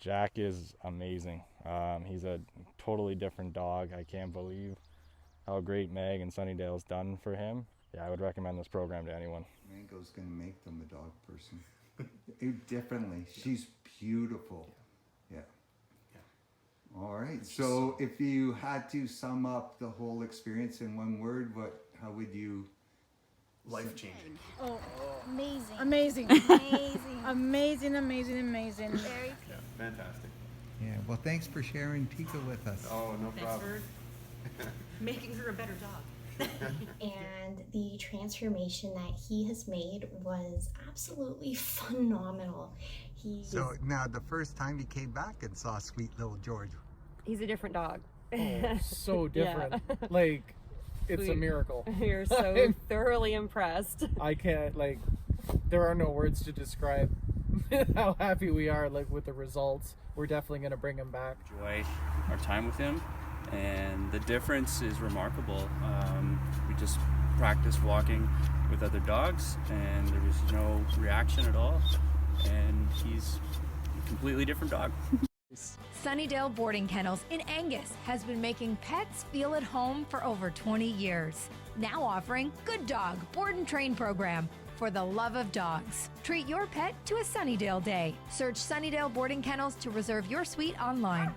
Jack is amazing. He's a totally different dog. I can't believe how great Meg and Sunnydale's done for him. Yeah, I would recommend this program to anyone. Mango's gonna make them a dog person. Differently. She's beautiful. Yeah. All right. So if you had to sum up the whole experience in one word, how would you? Life changing. Oh, Amazing. amazing. Amazing. Amazing, amazing, amazing. Very Yeah, fantastic. Yeah. Well, thanks for sharing Tika with us. Oh, no Thanks problem. for making her a better dog. And the transformation that he has made was absolutely phenomenal. So now the first time you came back and saw sweet little George. He's a different dog. Oh, so different. Yeah. Like, it's a miracle. You're so thoroughly impressed. I can't, like, there are no words to describe how happy we are, like, with the results. We're definitely going to bring him back. Enjoy our time with him, and the difference is remarkable. We just practiced walking with other dogs, and there was no reaction at all, and he's a completely different dog. Sunnydale Boarding Kennels in Angus has been making pets feel at home for over 20 years. Now offering Good Dog Board and Train program for the love of dogs. Treat your pet to a Sunnydale day. Search Sunnydale Boarding Kennels to reserve your suite online.